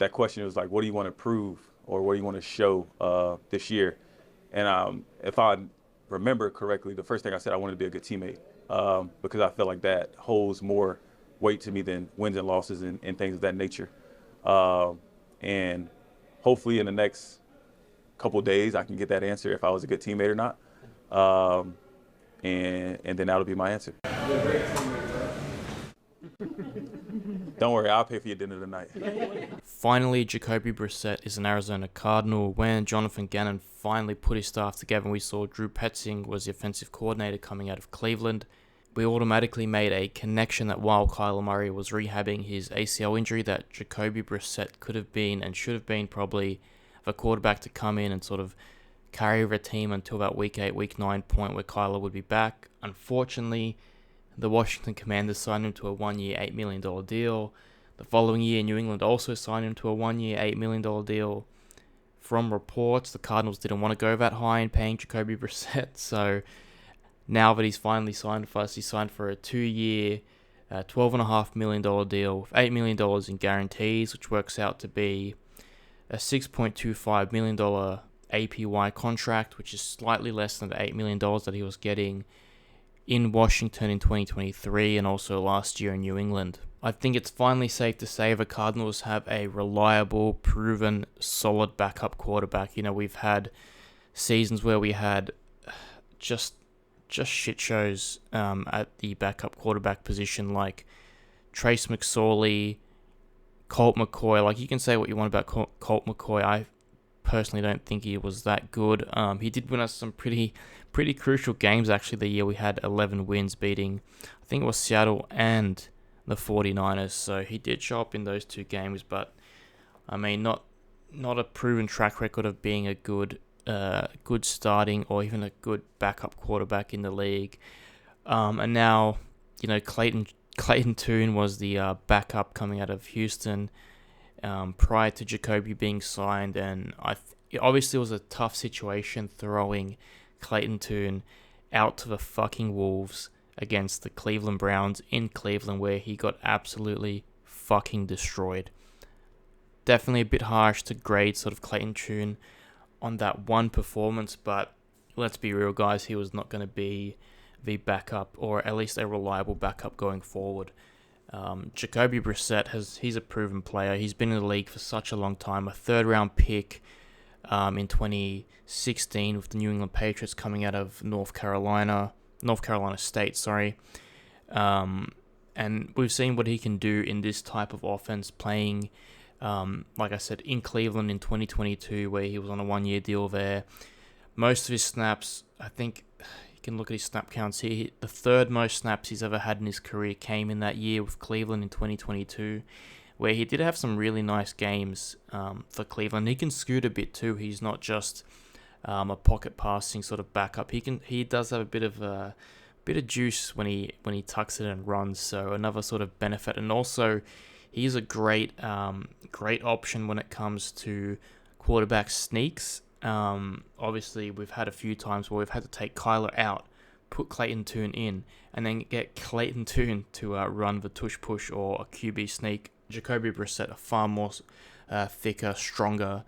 that question was like, what do you want to prove or what do you want to show this year? And if I remember correctly, the first thing I said I wanted to be a good teammate because I feel like that holds more weight to me than wins and losses and things of that nature. And hopefully in the next couple of days I can get that answer if I was a good teammate or not. And then that'll be my answer. Don't worry, I'll pay for your dinner tonight. Finally, Jacoby Brissett is an Arizona Cardinal. When Jonathan Gannon finally put his staff together and we saw Drew Petzing was the offensive coordinator coming out of Cleveland, we automatically made a connection that while Kyler Murray was rehabbing his ACL injury, that Jacoby Brissett could have been and should have been probably the quarterback to come in and sort of carry over a team until that week 8, week 9 point where Kyler would be back. Unfortunately, the Washington Commanders signed him to a 1-year, $8 million deal. The following year, New England also signed him to a 1-year, $8 million deal. From reports, the Cardinals didn't want to go that high in paying Jacoby Brissett, so now that he's finally signed for us, he signed for a 2-year, $12.5 million deal with $8 million in guarantees, which works out to be a $6.25 million APY contract, which is slightly less than the $8 million that he was getting in Washington in 2023 and also last year in New England. I think it's finally safe to say the Cardinals have a reliable, proven, solid backup quarterback. You know, we've had seasons where we had just shit shows at the backup quarterback position, like Trace McSorley, Colt McCoy. Like, you can say what you want about Colt McCoy. I personally don't think he was that good. He did win us some pretty crucial games, actually, the year we had 11 wins, beating, I think it was Seattle and the 49ers. So he did show up in those two games, but I mean, not a proven track record of being a good starting or even a good backup quarterback in the league. And now, you know, Clayton Tune was the backup coming out of Houston prior to Jacoby being signed, and it obviously was a tough situation throwing Clayton Tune out to the fucking Wolves against the Cleveland Browns in Cleveland, where he got absolutely fucking destroyed. Definitely a bit harsh to grade sort of Clayton Tune on that one performance, but let's be real, guys, he was not going to be the backup, or at least a reliable backup going forward. Jacoby Brissett, he's a proven player. He's been in the league for such a long time, a third-round pick in 2016 with the New England Patriots coming out of North Carolina State, and we've seen what he can do in this type of offense, playing, like I said, in Cleveland in 2022, where he was on a 1-year deal there. Most of his snaps, I think, you can look at his snap counts here. The third most snaps he's ever had in his career came in that year with Cleveland in 2022, where he did have some really nice games for Cleveland. He can scoot a bit too. He's not just a pocket passing sort of backup. He does have a bit of juice when he tucks it and runs. So another sort of benefit, and also he's a great option when it comes to quarterback sneaks. Obviously, we've had a few times where we've had to take Kyler out, put Clayton Tune in, and then get Clayton Tune to run the tush push or a QB sneak. Jacoby Brissett, a far more thicker, stronger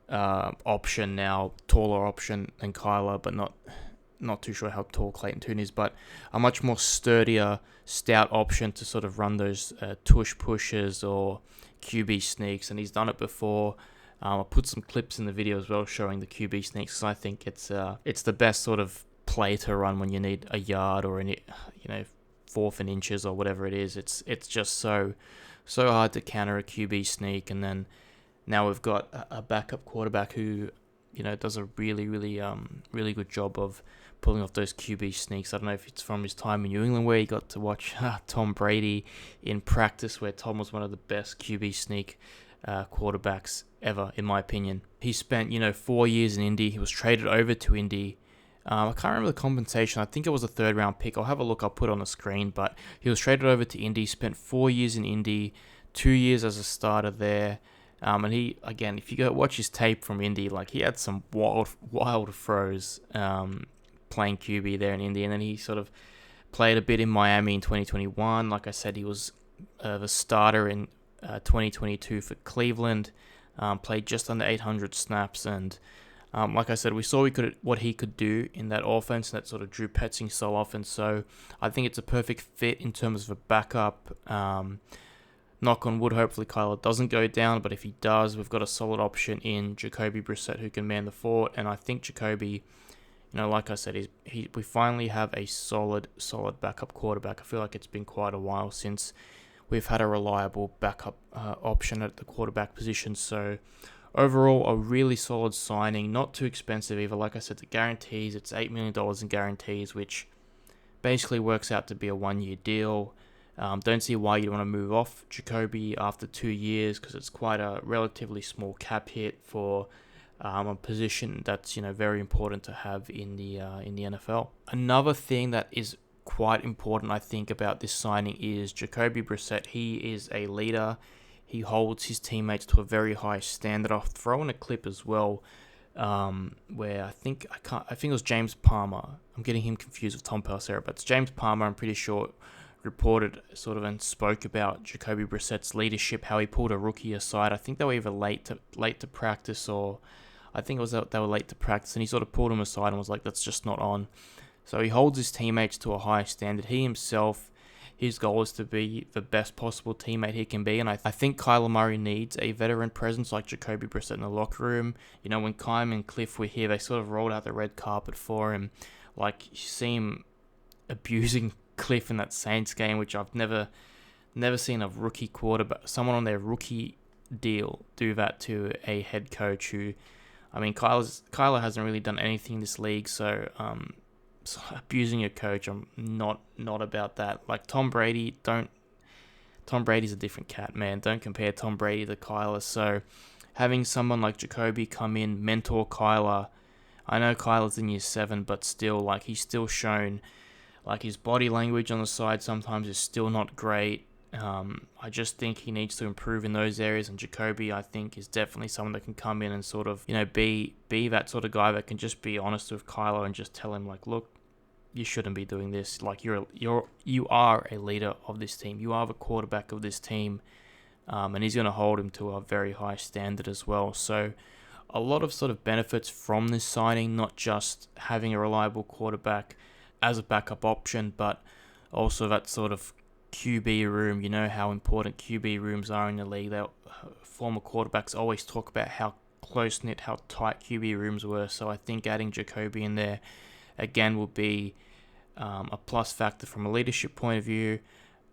option now, taller option than Kyler, but not too sure how tall Clayton Tune is, but a much more sturdier, stout option to sort of run those tush pushes or QB sneaks, and he's done it before. I'll put some clips in the video as well showing the QB sneaks, because I think it's the best sort of play to run when you need a yard or fourth and inches or whatever it is. It's just so hard to counter a QB sneak, and then now we've got a backup quarterback who, you know, does a really good job of pulling off those QB sneaks. I don't know if it's from his time in New England where he got to watch Tom Brady in practice, where Tom was one of the best QB sneak quarterbacks ever, in my opinion. He spent 4 years in Indy. He was traded over to Indy. I can't remember the compensation. I think it was a third-round pick. I'll have a look. I'll put it on the screen. But he was traded over to Indy, spent 4 years in Indy, 2 years as a starter there. And he, again, if you go watch his tape from Indy, like, he had some wild throws playing QB there in Indy. And then he sort of played a bit in Miami in 2021. Like I said, he was the starter 2022 for Cleveland. Played just under 800 snaps, and like I said, we saw what he could do in that offense, that sort of Drew Petzing style offense. So I think it's a perfect fit in terms of a backup. Knock on wood, hopefully Kyler doesn't go down, but if he does, we've got a solid option in Jacoby Brissett who can man the fort, and I think Jacoby, like I said, we finally have a solid backup quarterback. I feel like it's been quite a while since we've had a reliable backup option at the quarterback position. So overall, a really solid signing, not too expensive either. Like I said, the guarantees, it's $8 million in guarantees, which basically works out to be a 1-year deal. Don't see why you'd want to move off Jacoby after 2 years, because it's quite a relatively small cap hit for a position that's very important to have in the NFL. Another thing that is quite important, I think, about this signing is Jacoby Brissett. He is a leader. He holds his teammates to a very high standard. I'll throw in a clip as well, where I think it was James Palmer. I'm getting him confused with Tom Pelissero, but it's James Palmer. I'm pretty sure reported and spoke about Jacoby Brissett's leadership, how he pulled a rookie aside. I think they were either late to practice, or I think it was that they were late to practice, and he sort of pulled him aside and was like, "That's just not on." So he holds his teammates to a high standard. He himself, his goal is to be the best possible teammate he can be, and I think Kyler Murray needs a veteran presence like Jacoby Brissett in the locker room. When Kym and Cliff were here, they sort of rolled out the red carpet for him. Like, you see him abusing Cliff in that Saints game, which I've never seen a rookie quarterback, someone on their rookie deal, do that to a head coach who, Kyler hasn't really done anything in this league, so abusing your coach, I'm not about that. Like Tom Brady's a different cat, man. Don't compare Tom Brady to Kyler. So having someone like Jacoby come in, mentor Kyler. I know Kyler's in year 7, but still, like, he's still shown, like, his body language on the side sometimes is still not great. I just think he needs to improve in those areas, and Jacoby, I think, is definitely someone that can come in and sort of, be that sort of guy that can just be honest with Kyler and just tell him, like, look, you shouldn't be doing this. Like, you are a leader of this team. You are the quarterback of this team, and he's going to hold him to a very high standard as well. So a lot of sort of benefits from this signing, not just having a reliable quarterback as a backup option, but also that sort of QB room. You know how important QB rooms are in the league. Former quarterbacks always talk about how close-knit, how tight QB rooms were. So I think adding Jacoby in there, again, will be a plus factor from a leadership point of view,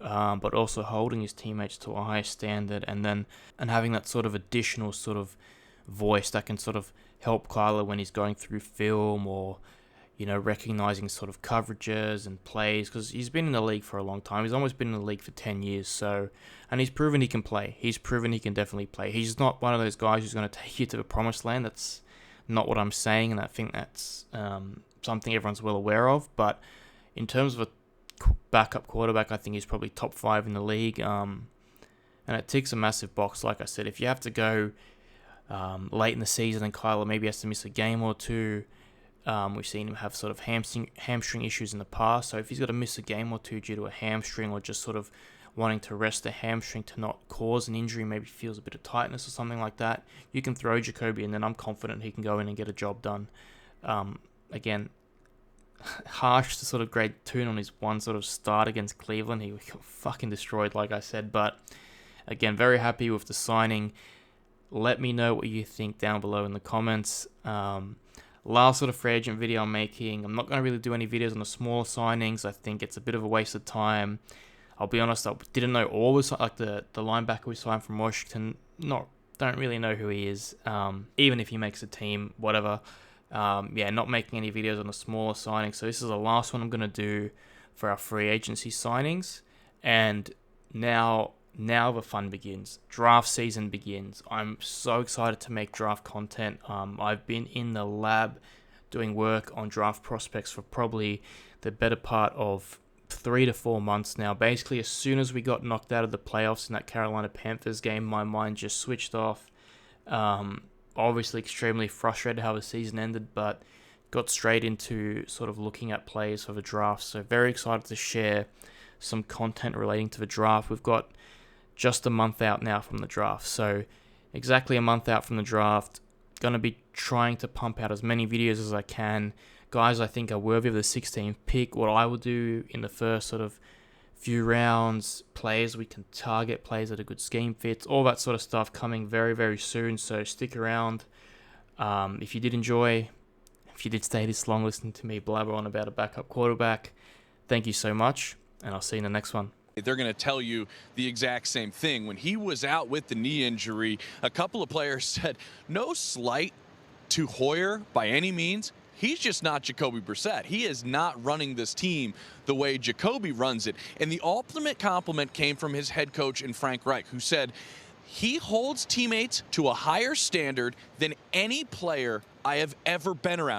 but also holding his teammates to a high standard, and having that sort of additional sort of voice that can sort of help Kyler when he's going through film, or recognizing sort of coverages and plays, because he's been in the league for a long time. He's almost been in the league for 10 years, and he's proven he can play. He's proven he can definitely play. He's not one of those guys who's going to take you to the promised land. That's not what I'm saying, and I think that's something everyone's well aware of. But in terms of a backup quarterback, I think he's probably top 5 in the league, and it ticks a massive box. Like I said, if you have to go late in the season and Kyler maybe has to miss a game or two, we've seen him have sort of hamstring issues in the past. So if he's got to miss a game or two due to a hamstring, or just sort of wanting to rest the hamstring to not cause an injury, maybe feels a bit of tightness or something like that, you can throw Jacoby, and then I'm confident he can go in and get a job done. Again, harsh to sort of grade 2 on his one sort of start against Cleveland. He got fucking destroyed, like I said. But again, very happy with the signing. Let me know what you think down below in the comments. Last sort of free agent video I'm making. I'm not going to really do any videos on the smaller signings. I think it's a bit of a waste of time. I'll be honest, I didn't know all was like the linebacker we signed from Washington. Don't really know who he is. Even if he makes a team, whatever. Not making any videos on the smaller signings. So this is the last one I'm going to do for our free agency signings. And now the fun begins. Draft season begins. I'm so excited to make draft content. I've been in the lab doing work on draft prospects for probably the better part of 3 to 4 months now. Basically, as soon as we got knocked out of the playoffs in that Carolina Panthers game, my mind just switched off. Obviously extremely frustrated how the season ended, but got straight into sort of looking at players for the draft. So very excited to share some content relating to the draft. We've got just a month out now from the draft. So exactly a month out from the draft, going to be trying to pump out as many videos as I can. Guys I think are worthy of the 16th pick, what I will do in the first sort of few rounds, players we can target, players that are good scheme fits, all that sort of stuff coming very, very soon. So stick around. If you did stay this long listening to me blabber on about a backup quarterback, thank you so much, and I'll see you in the next one. They're going to tell you the exact same thing. When he was out with the knee injury, a couple of players said, no slight to Hoyer by any means. He's just not Jacoby Brissett. He is not running this team the way Jacoby runs it. And the ultimate compliment came from his head coach in Frank Reich, who said, he holds teammates to a higher standard than any player I have ever been around.